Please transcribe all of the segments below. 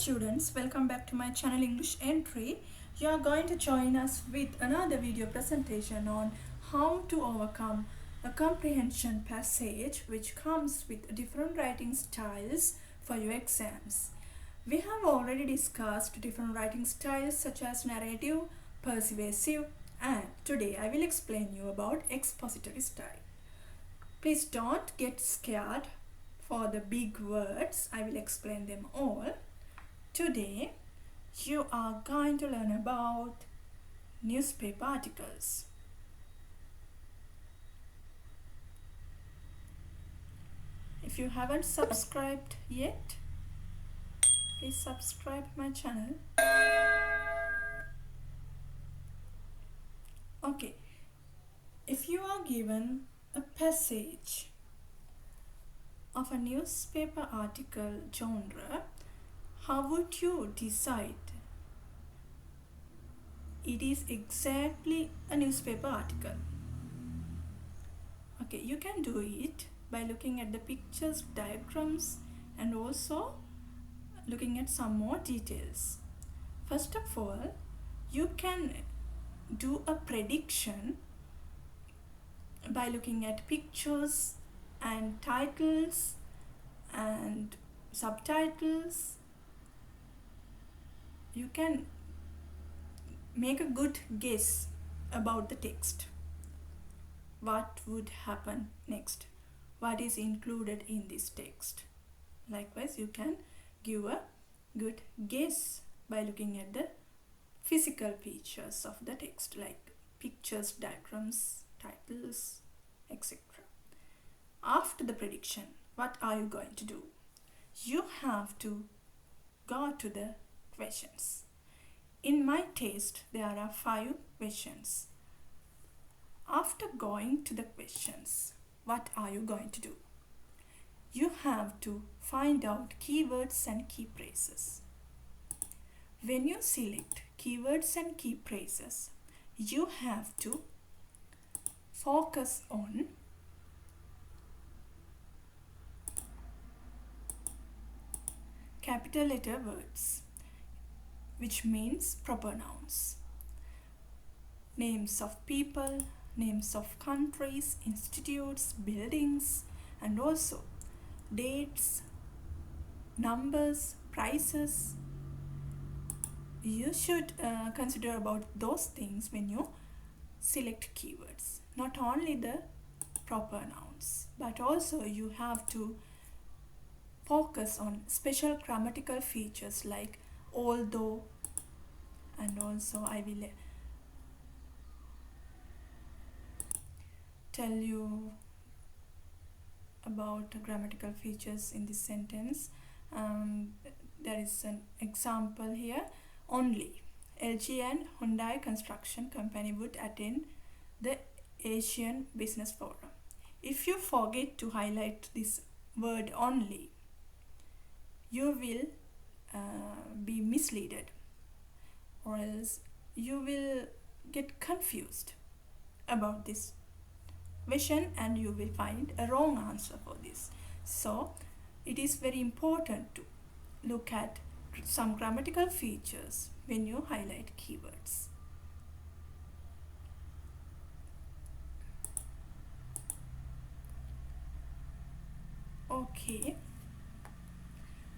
students, welcome back to my channel English Entry. You are going to join us with another video presentation on how to overcome a comprehension passage which comes with different writing styles for your exams. We have already discussed different writing styles such as narrative, persuasive, and today I will explain you about expository style. Please don't get scared for the big words. I will explain them all. Today, you are going to learn about newspaper articles. If you haven't subscribed yet, please subscribe my channel. Okay, if you are given a passage of a newspaper article genre, how would you decide it is exactly a newspaper article? Okay, you can do it by looking at the pictures, diagrams, and also looking at some more details. First of all, you can do a prediction by looking at pictures and titles and subtitles. You can make a good guess about the text. What would happen next? What is included in this text? Likewise, you can give a good guess by looking at the physical features of the text, like pictures, diagrams, titles, etc. After the prediction, what are you going to do? You have to go to the questions. In my test, there are 5 questions. After going to the questions, what are you going to do? You have to find out keywords and key phrases. When you select keywords and key phrases, you have to focus on capital letter words, which means proper nouns. Names of people, names of countries, institutes, buildings, and also dates, numbers, prices. You should consider about those things when you select keywords. Not only the proper nouns, but also you have to focus on special grammatical features like although, and also I will tell you about grammatical features in this sentence. There is an example here. Only LG and Hyundai Construction Company would attend the Asian Business Forum. If you forget to highlight this word only, you will be misled, or else you will get confused about this question and you will find a wrong answer for this. So it is very important to look at some grammatical features when you highlight keywords. Okay,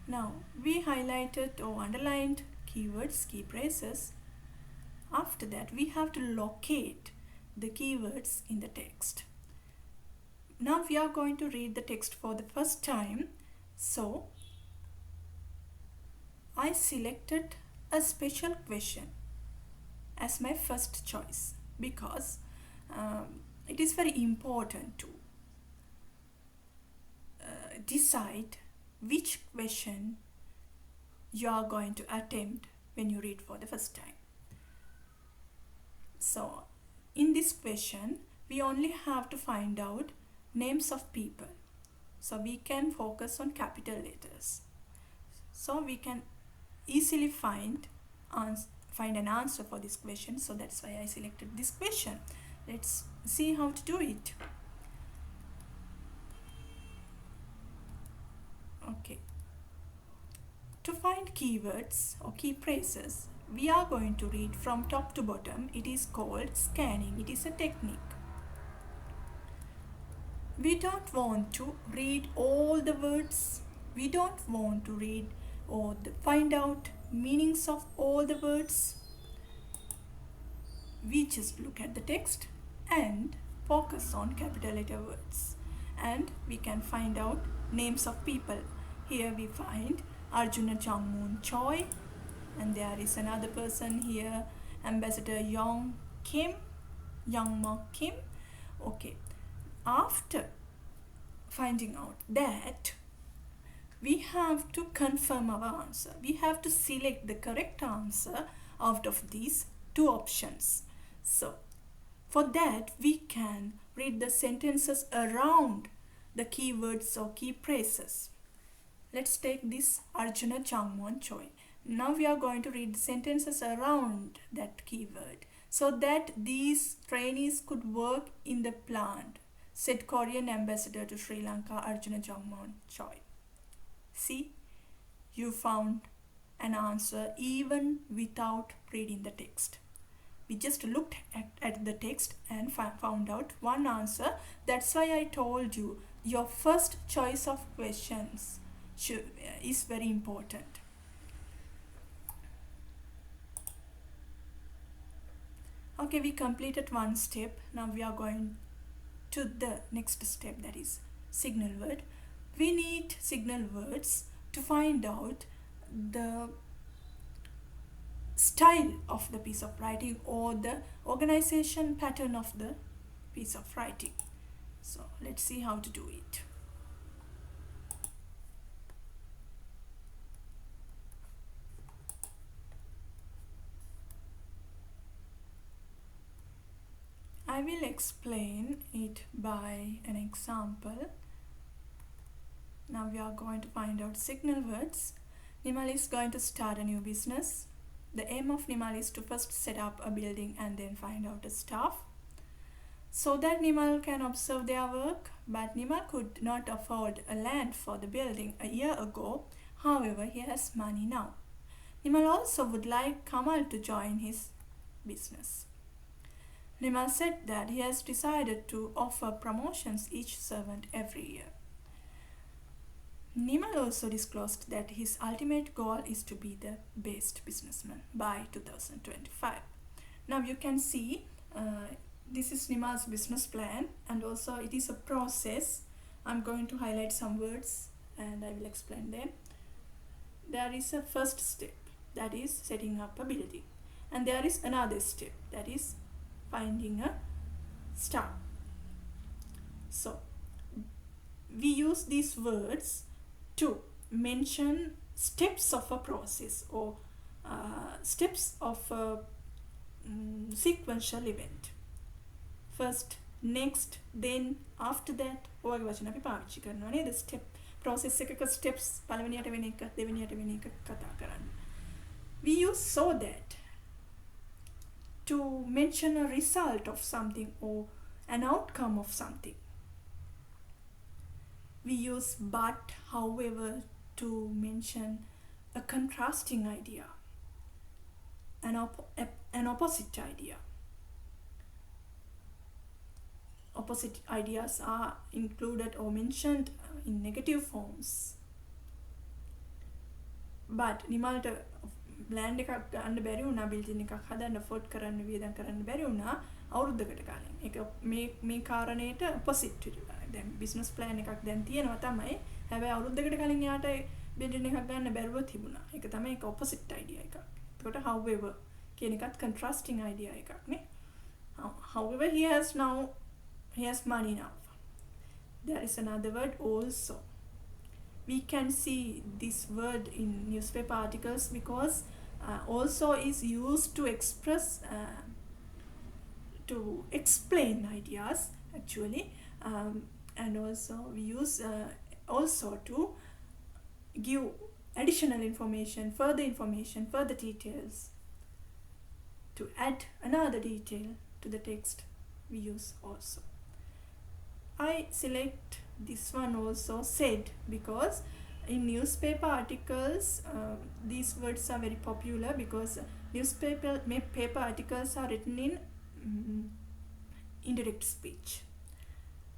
now we highlighted or underlined keywords, key phrases. After that, we have to locate the keywords in the text. Now we are going to read the text for the first time. So I selected a special question as my first choice because it is very important to decide which question you are going to attempt when you read for the first time. So in this question, we only have to find out names of people. So we can focus on capital letters. So we can easily find an answer for this question. So that's why I selected this question. Let's see how to do it. Okay. To find keywords or key phrases, we are going to read from top to bottom. It is called scanning. It is a technique. We don't want to read all the words. We don't want to read or find out meanings of all the words. We just look at the text and focus on capital letter words. And we can find out names of people. Here we find Arjuna Jangmoon Choi, and there is another person here, Ambassador Young Ma Kim. Okay, after finding out that, we have to confirm our answer. We have to select the correct answer out of these two options. So for that, we can read the sentences around the keywords or key phrases. Let's take this Arjuna Jangmoon Choi. Now we are going to read the sentences around that keyword so that these trainees could work in the plant, said Korean ambassador to Sri Lanka Arjuna Jangmoon Choi. See, you found an answer even without reading the text. We just looked at the text and found out one answer. That's why I told you your first choice of questions is very important. Okay, we completed one step. Now we are going to the next step, that is signal word. We need signal words to find out the style of the piece of writing or the organization pattern of the piece of writing. So let's see how to do it. I will explain it by an example. Now we are going to find out signal words. Nimal is going to start a new business. The aim of Nimal is to first set up a building and then find out the staff, so that Nimal can observe their work. But Nimal could not afford a land for the building a year ago. However, he has money now. Nimal also would like Kamal to join his business. Nimal said that he has decided to offer promotions each servant every year. Nimal also disclosed that his ultimate goal is to be the best businessman by 2025. Now you can see this is Nimal's business plan, and also it is a process. I'm going to highlight some words and I will explain them. There is a first step, that is setting up a building, and there is another step, that is finding a staff. So we use these words to mention steps of a process or steps of a sequential event. First, next, then, after that. ඔයගේ වචන අපි පාවිච්චි කරනවා නේද? step process එකක steps පළවෙනියට වෙන එක දෙවෙනියට වෙන එක කතා කරන්න. We use so that to mention a result of something or an outcome of something. We use but, however, to mention a contrasting idea, an opposite idea. Opposite ideas are included or mentioned in negative forms. But නිමල්ට land එකක් ගන්න බැරි වුණා, building එකක් හදන්න afford කරන්න වියදම් කරන්න බැරි වුණා අවුරුද්දකට කලින්. ඒක මේ කාරණේට opposite වෙලා. දැන් business plan එකක් දැන් තියෙනවා තමයි. හැබැයි අවුරුද්දකට කලින් යාට building එකක් ගන්න බැරුව තිබුණා. ඒක තමයි ඒක opposite idea එකක්. එතකොට however කියන එකත් contrasting idea එකක් නේ. However, he has money now. There is another word also. We can see this word in newspaper articles because also is used to express to explain ideas actually, and also we use also to give additional information, further details, to add another detail to the text. We use also. I select this one also, said, because In newspaper articles, these words are very popular because paper articles are written in indirect speech.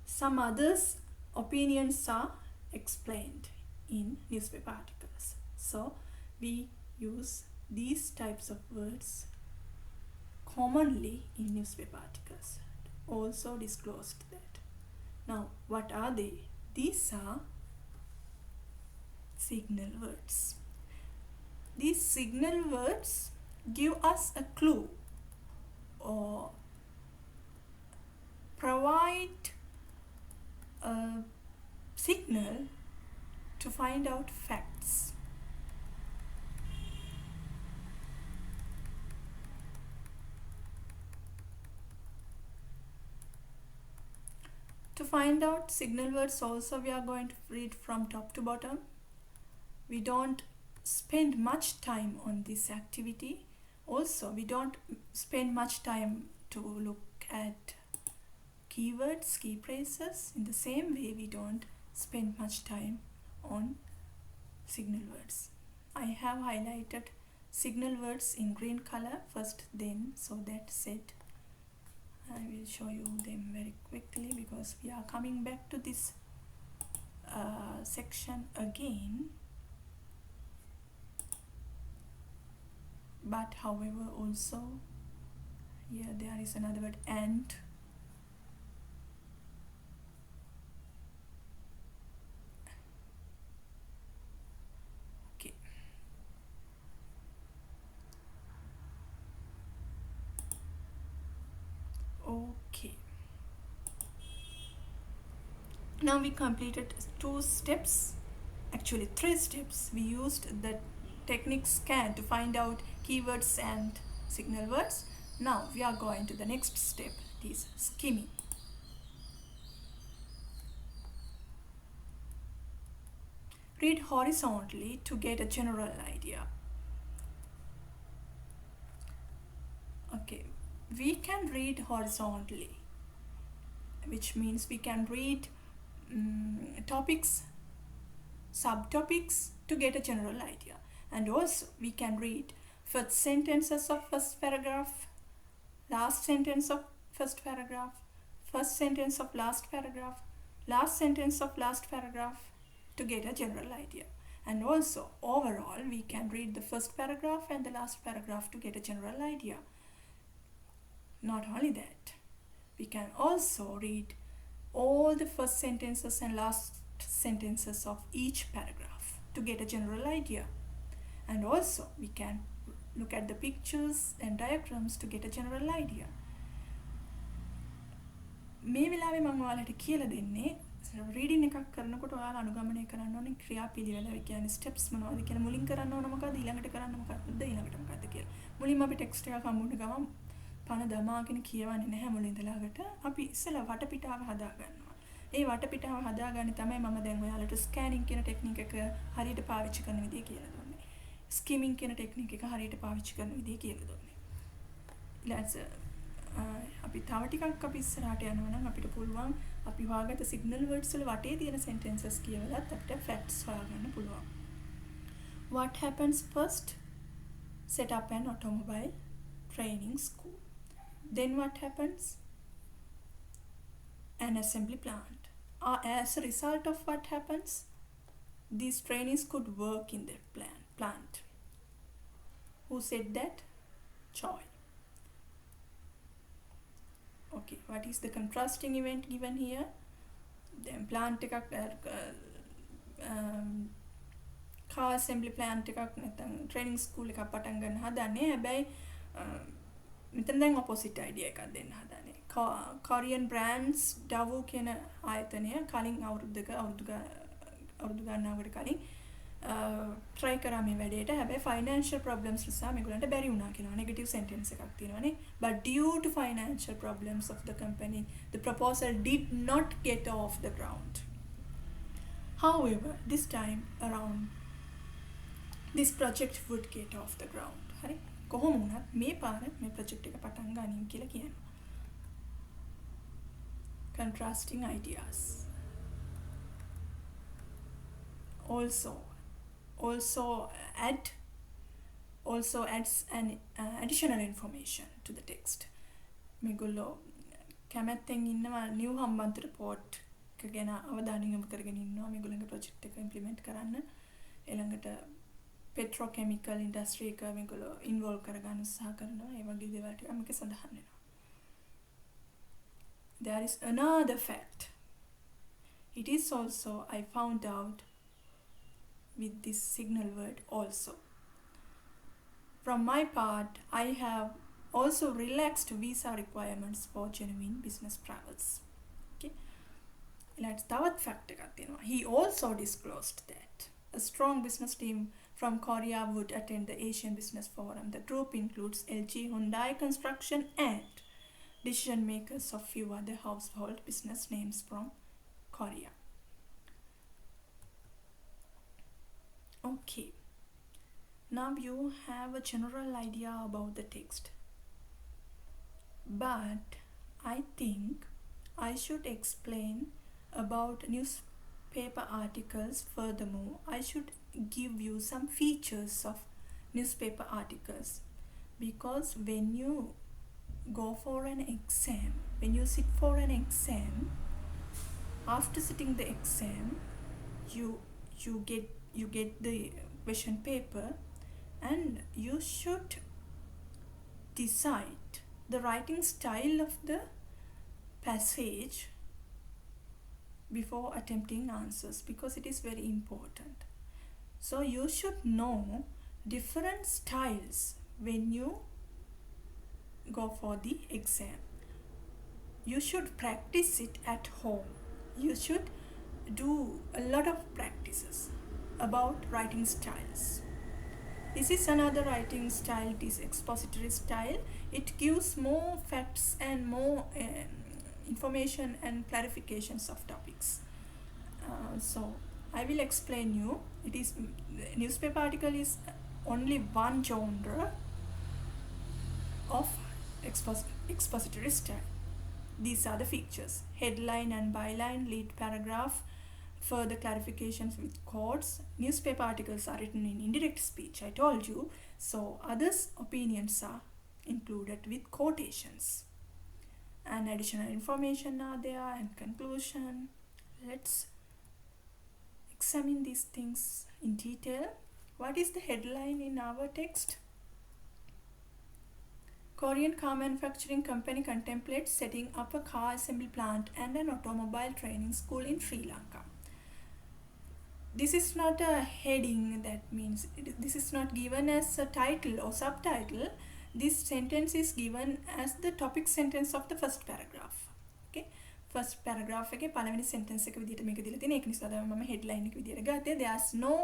Some others opinions are explained in newspaper articles. So we use these types of words commonly in newspaper articles. Also disclosed that. Now, what are they? These are signal words. These signal words give us a clue or provide a signal to find out facts. To find out signal words also, we are going to read from top to bottom. We don't spend much time on this activity. Also, we don't spend much time to look at keywords, key phrases. In the same way, we don't spend much time on signal words. I have highlighted signal words in green color first, then, so that said, I will show you them very quickly because we are coming back to this section again. But however, also here there is another word, and. Okay. Okay. Now we completed 2 steps, actually 3 steps. We used the technique scan to find out keywords and signal words. Now we are going to the next step, it is skimming. Read horizontally to get a general idea. Okay, we can read horizontally, which means we can read topics, subtopics to get a general idea. And also we can read first sentences of first paragraph, last sentence of first paragraph, first sentence of last paragraph, last sentence of last paragraph to get a general idea. And also overall we can read the first paragraph and the last paragraph to get a general idea. Not only that, we can also read all the first sentences and last sentences of each paragraph to get a general idea. And also we can look at the pictures and diagrams to get a general idea. මේ වෙලාවේ මම ඔයාලට කියලා දෙන්නේ reading එකක් කරනකොට ඔයාලා අනුගමනය කරන්න ඕනේ ක්‍රියාපිළිවෙල. ඒ කියන්නේ ස්ටෙප්ස් මොනවද කියලා මුලින් කරන්න ඕන මොකද්ද, ඊළඟට කරන්න මොකද්ද, ඊළඟට මොකද්ද කියලා. මුලින්ම අපි ටෙක්ස්ට් එකක් හම්බුන ගමන් පණ දමාගෙන කියවන්නේ නැහැ මුලින් ඉඳලාකට. අපි ඉස්සෙල්ලා වටපිටාව හදා ගන්නවා. ඒ වටපිටාව හදාගන්නේ තමයි මම දැන් ඔයාලට ස්කෑනින් කියන ටෙක්නික් එක හරියට පාවිච්චි කරන විදිය කියලා දුන්නේ. ස්කිමින් කියන ටෙක්නික් එක හරියට පාවිච්චි කරන විදිය කියලා දුන්නේ. අපි තව ටිකක් අපි ඉස්සරහට යනවා නම් අපිට පුළුවන් අපි හොයාගත්ත සිග්නල් වර්ඩ්ස් වල වටේ තියෙන sentences කියවලත් අපිට facts හොයාගන්න පුළුවන්. What happens first? Set up an automobile training school. Then what happens? An assembly plant. As a result of what happens, these trainees could work in their plant. Who said that? Choi. Okay, what is the contrasting event given here? Then plant car assembly plant එකක් නැත්නම් training school එකක් පටන් ගන්න හදන්නේ. හැබැයි මෙතන දැන් opposite idea එකක් දෙන්න හදන්නේ. Korean brands Daewoo කියන ආයතනය කලින් අවුරුදු ගණනාවකට කලින් try කරා මේ වැඩේට. හැබැයි financial problems නිසා මේගොල්ලන්ට බැරි වුණා කියනවා. negative sentence එකක් තියෙනවානේ. But due to financial problems of the company, the proposal did not get off the ground. However, this time around, this project would get off the ground. හරි? කොහොම වුණත් මේ පාර මේ project එක පටන් ගනිමු කියලා කියනවා. Contrasting ideas. also also add also adds an additional information to the text. මේගොල්ලෝ කැමැත්තෙන් ඉන්නවා නිව් හම්බන්තොට පෝට් එක ගැන අවධානය යොමු කරගෙන ඉන්නවා මේගොල්ලන්ගේ ප්‍රොජෙක්ට් එක ඉම්ප්ලිමන්ට් කරන්න. ඊළඟට petrochemical industry එක මේගොල්ලෝ ඉන්වෝල්ව් කරගන්න උත්සාහ කරනවා. ඒ වගේ දේවල් ටික මේක සඳහන් වෙනවා. There is another fact. It is also I found out with this signal word also. From my part, I have also relaxed visa requirements for genuine business travels. Okay. Let's තවත් fact එකක් තියෙනවා. He also disclosed that a strong business team from Korea would attend the Asian Business Forum. The group includes LG, Hyundai Construction and decision makers of few other household business names from Korea. Okay. Now you have a general idea about the text. But I think I should explain about newspaper articles furthermore. I should give you some features of newspaper articles, because when you go for an exam, when you sit for an exam, after sitting the exam, you get the question paper, and you should decide the writing style of the passage before attempting answers, because it is very important. So you should know different styles when you go for the exam. You should practice it at home. You should do a lot of practices about writing styles. This is another writing style. It is expository style. It gives more facts and more information and clarifications of topics. So I will explain you. It is newspaper article is only one genre of expository style. These are the features: headline and byline, lead paragraph, further clarifications with quotes. Newspaper articles are written in indirect speech, I told you, so others' opinions are included with quotations, and additional information are there, and conclusion. Let's examine these things in detail. What is the headline in our text? Korean car manufacturing company contemplates setting up a car assembly plant and an automobile training school in Sri Lanka. This is not a heading, that means this is not given as a title or subtitle. This sentence is given as the topic sentence of the first paragraph. Okay, first paragraph එකේ පළවෙනි sentence එක විදිහට මේක දීලා තියෙන. ඒක නිසා තමයි මම headline එක විදිහට ගත්තේ. There's no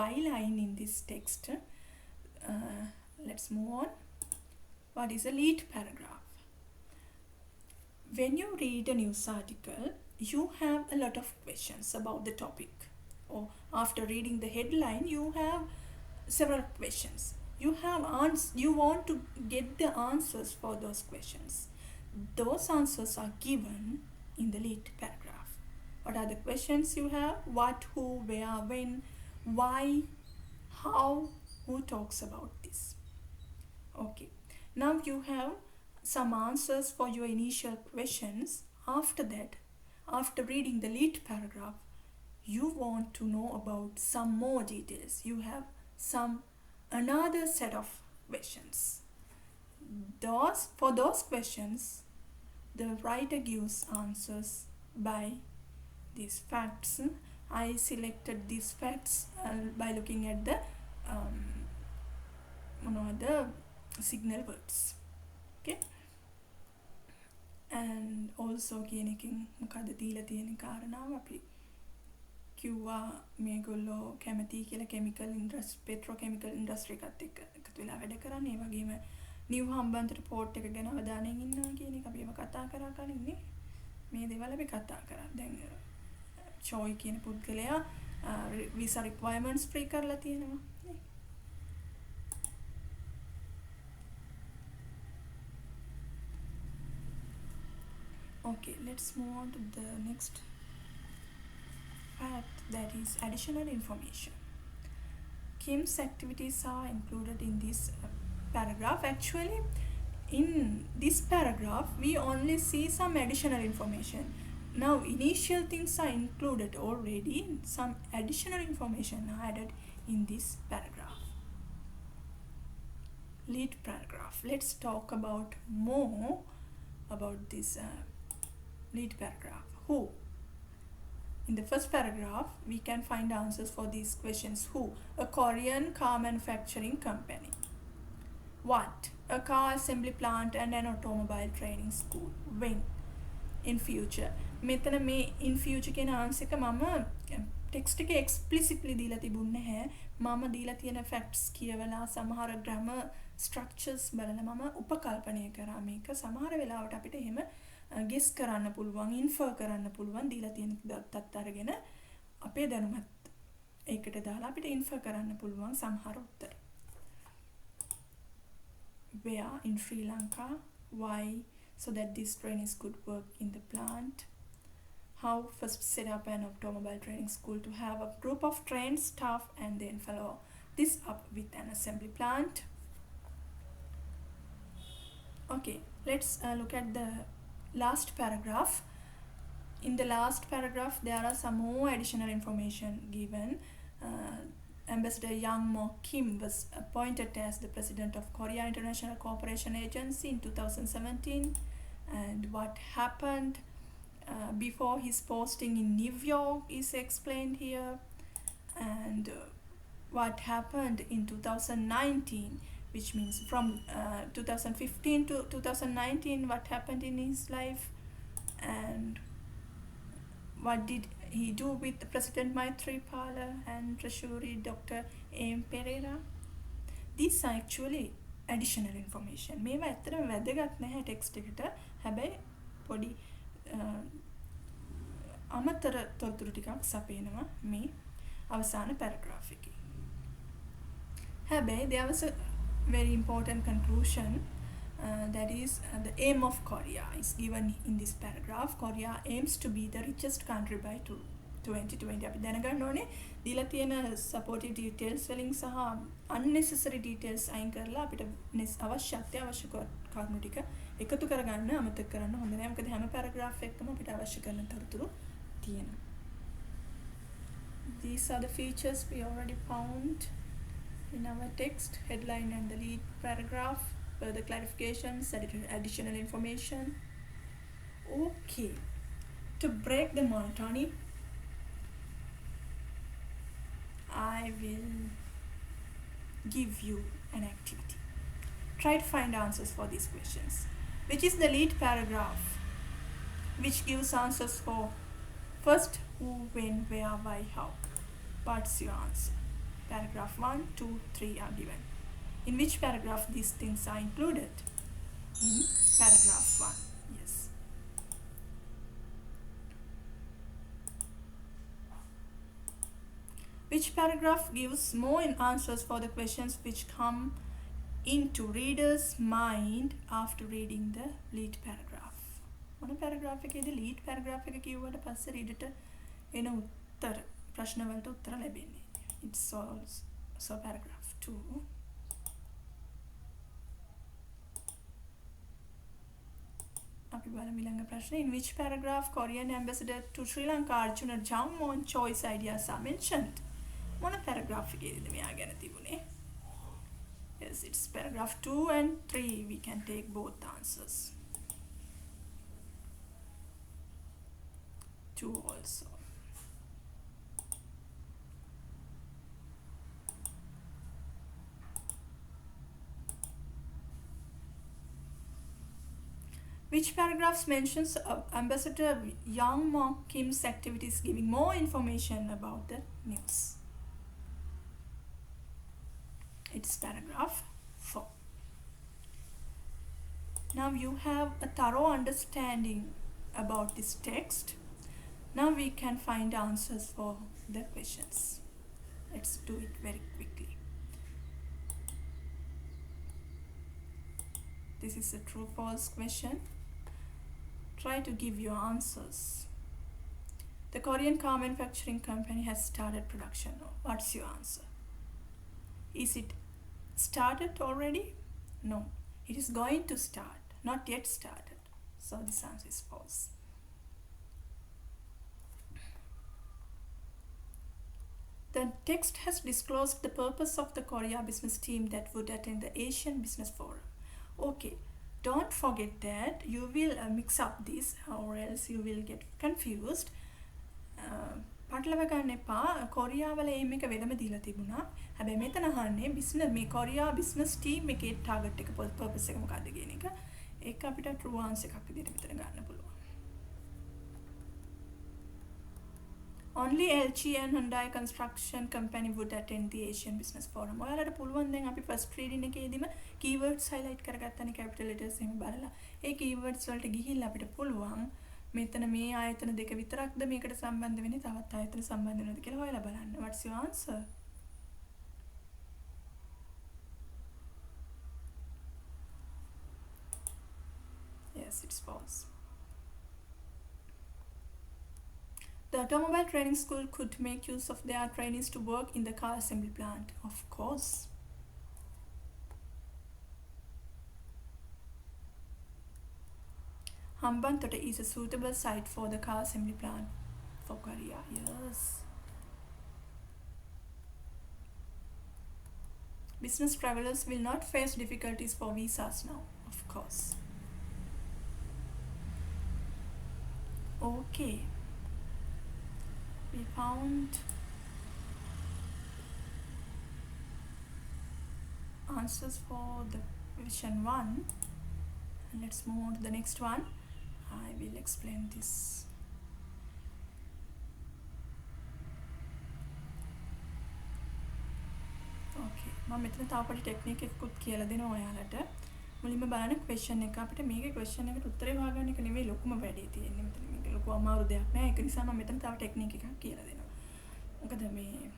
byline in this text. Let's move on. What is a lead paragraph? When you read a news article, you have a lot of questions about the topic. Or after reading the headline, you have several questions. You want to get the answers for those questions. Those answers are given in the lead paragraph. What are the questions you have? What, who, where, when, why, how, who talks about this? Okay. Now you have some answers for your initial questions. After that, after reading the lead paragraph, you want to know about some more details. You have another set of questions. For those questions, the writer gives answers by these facts. I selected these facts by looking at the signal words. Okay, and also කියන එකෙන් මොකද දීලා තියෙන කාරණාව අපි කිව්වා මේගොල්ලෝ කැමති කියලා chemical industry, petrochemical industry එකත් එක්ක එකතු වෙලා වැඩ කරන්නේ. ඒ වගේම නිව් හම්බන්තොට port එක ගැන අවධානයෙන් ඉන්නවා කියන එක අපි ඒව කතා කරා කලින්නේ. මේ දේවල් අපි කතා කරා. දැන් චෝයි කියන පුද්ගලයා visa requirements free කරලා තියෙනවා. Okay, let's move on to the next fact, that is additional information. Kim's activities are included in this paragraph. Actually, in this paragraph, we only see some additional information. Now, initial things are included already, some additional information are added in this paragraph. Lead paragraph. Let's talk about more about this lead paragraph. Who? In the first paragraph, we can find answers for these questions. Who? A Korean car manufacturing company. What? A car assembly plant and an automobile training school. When? In future. මෙතන මේ in future කියන answer එක මම text එකේ explicitly දීලා තිබුණේ නැහැ. මම දීලා තියෙන facts කියවලා සමහර grammar structures බලලා මම උපකල්පනය කරා මේක. සමහර වෙලාවට අපිට එහෙම guess කරන්න පුළුවන්, infer කරන්න පුළුවන් දීලා තියෙන දත්තත් අරගෙන අපේ දැනුමත් ඒකට දාලා අපිට infer කරන්න පුළුවන් සමහර උත්තර. Where? In Sri Lanka. Why? So that this trainees could work in the plant. How? First set up an automobile training school to have a group of trained staff and then follow this up with an assembly plant. Okay, let's look at the last paragraph. In the last paragraph, there are some more additional information given. Ambassador Yang Mo Kim was appointed as the president of Korea International Cooperation Agency in 2017. And what happened before his posting in New York is explained here. And what happened in 2019, which means from 2015 to 2019, what happened in his life, and what did he do with President Maithripala and Treasury Dr. A.M. Pereira. These are actually additional information. මේවා ඇත්තටම වැදගත් නැහැ text එකට. හැබැයි පොඩි අමතර තොරතුරු ටිකක් සපයනවා මේ අවසාන පැරග්‍රාෆ් එකේ. හැබැයි there was a very important conclusion. That is the aim of Korea is given in this paragraph. Korea aims to be the richest country by 2020. අපි දැනගන්න ඕනේ දීලා තියෙන supportive details වලින් සහ unnecessary details අයින් කරලා අපිට අවශ්‍ය කරුණු ටික එකතු කරගන්න අමතක කරන්න හොඳ නෑ. මොකද හැම paragraph එකකම අපිට අවශ්‍ය කරන තොරතුරු තියෙනවා. These are the features we already found in our text, headline and the lead paragraph. Further clarifications, additional information. Okay, to break the monotony, I will give you an activity. Try to find answers for these questions. Which is the lead paragraph which gives answers for first, who, when, where, why, how? What's your answer? Paragraph 1, 2, 3 are given. In which paragraph these things are included? In paragraph 1. Yes. Which paragraph gives more answers for the questions which come into reader's mind after reading the lead paragraph? මොන paragraph එකේදී lead paragraph එක කියුවට පස්සේ readerට එන උත්තර ප්‍රශ්න වලට උත්තර ලැබෙන්නේ. It's also paragraph 2. In which paragraph Korean ambassador to Sri Lanka Arjuna Jamon choice ideas are mentioned? What paragraph එකේද මෙයා ගැන තිබුණේ? Yes, it's paragraph 2 and 3. We can take both answers. 2 also. Which paragraphs mentions Ambassador Yang Mok Kim's activities giving more information about the news? It's paragraph 4. Now you have a thorough understanding about this text. Now we can find answers for the questions. Let's do it very quickly. This is a true-false question. Try to give your answers. The Korean car manufacturing company has started production. What's your answer? Is it started already? No. It is going to start. Not yet started. So this answer is false. The text has disclosed the purpose of the Korea business team that would attend the Asian Business Forum. Okay, don't forget that you will mix up this or else you will get confused. පටලව ගන්න එපා. කොරියාවල එයිම් එක වෙනම දීලා තිබුණා. හැබැයි මෙතන අහන්නේ business මේ කොරියා බිස්නස් ටීම් එකේ ටාගට් එක පර්පස් එක මොකක්ද කියන එක. ඒක අපිට ට්‍රූ ආන්සර් එකක් විදිහට මෙතන ගන්න පුළුවන්. Only LG and Hyundai construction company would attend the Asian Business Forum. ඔයාලට පුළුවන් දැන් අපි first reading එකේදීම keywords highlight කරගත්තනේ capital letters එහෙම බලලා. ඒ keywords වලට ගිහිල්ලා අපිට පුළුවන් මෙතන මේ ආයතන දෙක විතරක්ද මේකට සම්බන්ධ වෙන්නේ තවත් ආයතන සම්බන්ධ වෙනවද කියලා හොයලා බලන්න. What's your answer? Yes, it's false. The automobile training school could make use of their trainees to work in the car assembly plant. Of course. Hambantota is a suitable site for the car assembly plant for Korea. Yes. Business travelers will not face difficulties for visas now. Of course. Okay. We found answers for the question 1 and let's move on to the next one. I will explain this. Okay, මම මෙතන තව පොඩි technique එකකුත් කියලා දෙනවා ඔයාලට. මුලින්ම බලන්න question එක අපිට මේකේ question එකට උත්තරේ හොයාගන්න එක නෙවෙයි ලොකුම වැඩේ තියෙන්නේ. මෙතන මේක ලොකු අමාරු දෙයක් නෑ. ඒක නිසා මම මෙතන තව ටෙක්නික් එකක් කියලා දෙනවා. මොකද මේ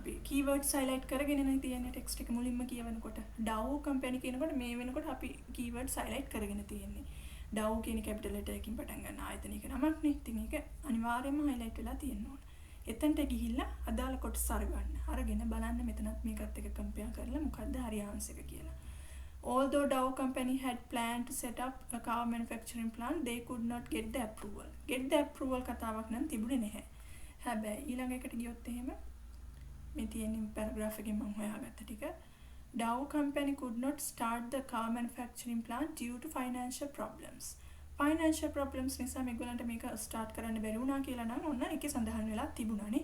අපි keywords highlight කරගෙන නේ තියෙන්නේ text එක මුලින්ම කියවනකොට. Dow company කියනකොට මේ වෙනකොට අපි keywords highlight කරගෙන තියෙන්නේ. Dow කියන capital letter එකකින් පටන් ගන්න ආයතනික නමක් නේ. ඉතින් ඒක අනිවාර්යයෙන්ම highlight වෙලා තියෙන්න ඕන. එතනට ගිහිල්ලා අදාළ කොටස අරගන්න. අරගෙන බලන්න මෙතනත් මේකත් එක්ක compare කරලා මොකද්ද හරි answer එක කියලා. Although Dow company had planned to set up a car manufacturing plant, they could not get the approval. Get the approval කතාවක් නම් තිබුණේ නැහැ. හැබැයි ඊළඟ එකට ගියොත් එහෙම මේ තියෙන paragraph එකෙන් මම හොයාගත්ත ටික Dow company could not start the car manufacturing plant due to financial problems. Financial problems නිසා මේගොල්ලන්ට මේක start කරන්න බැරි වුණා කියලා නම් ඔන්න ඒකේ සඳහන් වෙලා තිබුණානේ.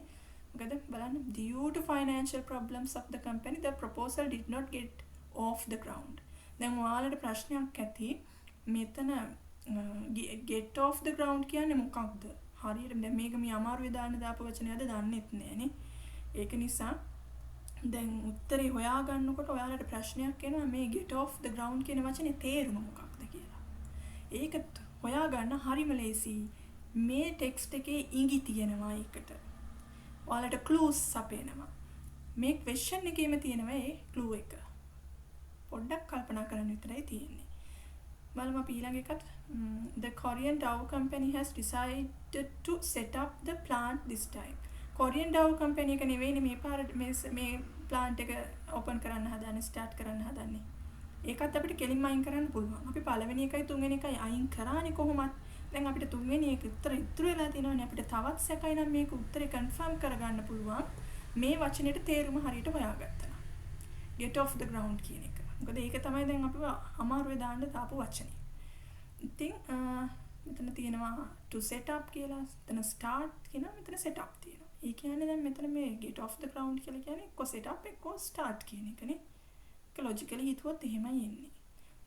මොකද බලන්න due to financial problems of the company the proposal did not get off the ground. දැන් ඔයාලට ප්‍රශ්නයක් ඇති මෙතන get off the ground කියන්නේ මොකක්ද? හරියට දැන් මේක මේ අමාරුවේ දාන්න දාපු වචනයද දන්නෙත් නෑනේ. ඒක නිසා දැන් උත්තරේ හොයාගන්නකොට ඔයාලට ප්‍රශ්නයක් එනවා මේ get off the ground කියන වචනේ තේරුම මොකක්ද කියලා. ඒක හොයාගන්න හරිම ලේසි. මේ ටෙක්ස්ට් එකේ ඉඟි තියෙනවා ඒකට. ඔයාලට clues අපේනවා. මේ question එකේම තියෙනවා ඒ clue එක. පොඩ්ඩක් කල්පනා කරන්න විතරයි තියෙන්නේ. බලමු අපි ඊළඟ එකත් the Korean Dow company has decided to set up the plant this time. Korean Dow company එක නෙවෙයිනේ මේ පාරට මේ plant එක open කරන්න හදන්නේ start කරන්න හදන්නේ. ඒකත් අපිට කෙලින්ම අයින් කරන්න පුළුවන්. අපි පළවෙනි එකයි තුන්වෙනි එකයි අයින් කරානේ කොහොමත්. දැන් අපිට තුන්වෙනි එක උත්තර ඉතුරු වෙලා තියෙනවානේ. අපිට තවත් සැකයි නම් මේක උත්තරේ confirm කරගන්න පුළුවන්. මේ වචනේට තේරුම හරියට හොයාගත්තා. Get off the ground කියන එක. මොකද ඒක තමයි දැන් අපිව අමාරුවේ දාන්න දාපු වචනේ. ඉතින් මෙතන තියෙනවා to set up කියලා, මෙතන start කියනවා, මෙතන set up තියෙනවා. ඒ කියන්නේ දැන් මෙතන මේ get off the ground කියලා කියන්නේ එක්ක set up එක්ක start කියන එකනේ. ඒක logically හිතුවොත් එහෙමයි එන්නේ.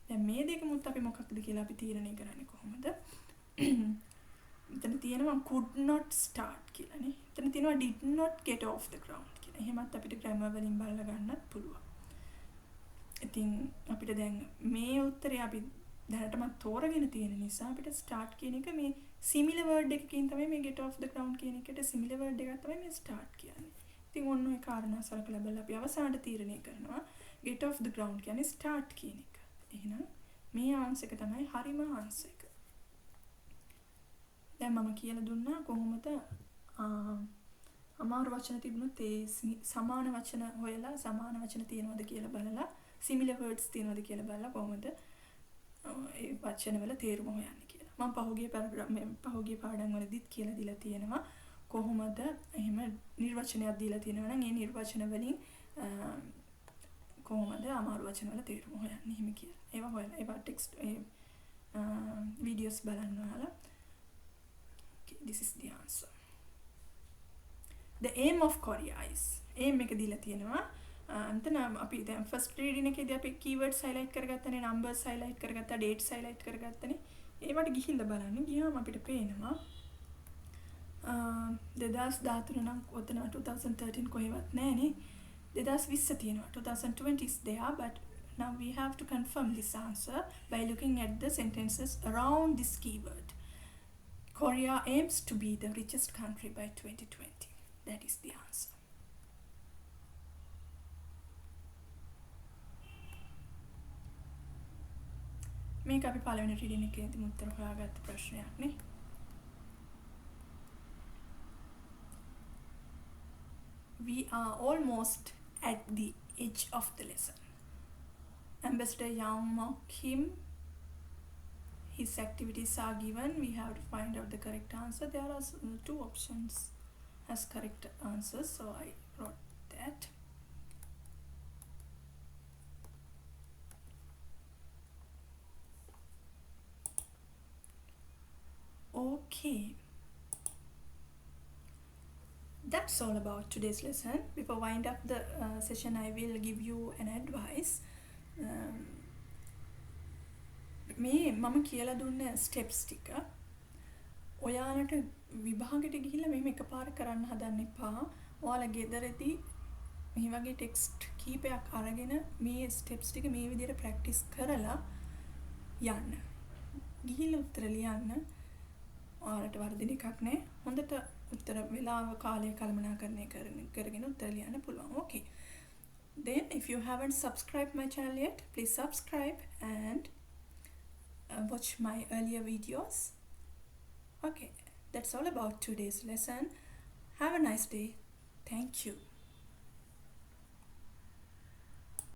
දැන් මේ දෙකමුත් අපි මොකක්ද කියලා අපි තීරණය කරන්නේ කොහොමද? මෙතන තියෙනවා could not start කියලානේ. මෙතන තියෙනවා did not get off the ground කියලා. එහෙමත් අපිට grammar වලින් බලලා ගන්නත් පුළුවන්. ඉතින් අපිට දැන් මේ උත්තරේ අපි දැනටමත් තෝරගෙන තියෙන නිසා අපිට start කියන එක මේ similar word එකකින් තමයි මේ get off the ground කියන එකට similar word එකක් තමයි මේ start කියන්නේ. ඉතින් ඔන්න ඔය කාරණා සලකලා බලලා අපි අවසානට තීරණය කරනවා get off the ground කියන්නේ start කියන එක. එහෙනම් මේ answer එක තමයි හරිම answer එක. දැන් මම කියලා දුන්නා කොහොමද අමාරු වචන තිබුණොත් ඒ සමාන වචන හොයලා සමාන වචන තියෙනවද කියලා බලලා similar words තියෙනවද කියලා බලලා කොහොමද ඒ වචනවල තේරුම හොයන්නේ කියලා. මම පහුගිය පාඩම් වලදීත් කියලා දීලා තියෙනවා කොහොමද එහෙම නිර්වචනයක් දීලා තියෙනවා නම් ඒ නිර්වචන වලින් කොහොමද අමාරු වචන වල තේරුම හොයන්නේ එහෙම කියලා. ඒවා හොයලා ඒවා ටෙක්ස්ට් videos බලන්න ඔයාලා. Okay, this is the answer. The aim of Korea is aim එක දීලා තියෙනවා. අන්තන අපි දැන් first reading එකේදී අපි keywords highlight කරගත්තනේ, numbers highlight කරගත්තා, dates highlight කරගත්තනේ. ඒවට ගිහිල්ලා බලන්න ගියාම අපිට පේනවා 2013 නම් ඔතන 2013 කොහෙවත් නැහැනේ. 2020 තියෙනවා. 2020 is there, but now we have to confirm this answer by looking at the sentences around this keyword. Korea aims to be the richest country by 2020. That is the answer. මේක අපි පළවෙනි රීඩින් එකේදී උත්තර හොයාගත්ත ප්‍රශ්නයක් නේ. We are almost at the edge of the lesson. Ambassador Yang mock him. His activities are given. We have to find out the correct answer. There are 2 options as correct answers, so I wrote that. Okay, that's all about today's lesson. Before wind up the session, I will give you an advice. මේ මම කියලා දුන්න steps ටික ඔයාලට විභාගෙට ගිහිල්ලා මෙහෙම එකපාර කරන්න හදන්න එපා. ඔයාලා ගෙදරදී මේ වගේ ටෙක්ස්ට් කීපයක් අරගෙන මේ ස්ටෙප්ස් ටික මේ විදිහට ප්‍රැක්ටිස් කරලා යන්න. ගිහිල්ලා උත්තර ලියන්න. ඔයාලට වර්ධින එකක් නෑ. හොඳට උත්තර වේලාව කාලය කළමනාකරණය කරගෙන උත්තර ලියන්න පුළුවන්. Okay. Then if you haven't subscribed my channel yet, please subscribe and watch my earlier videos. Okay, that's all about today's lesson. Have a nice day. Thank you.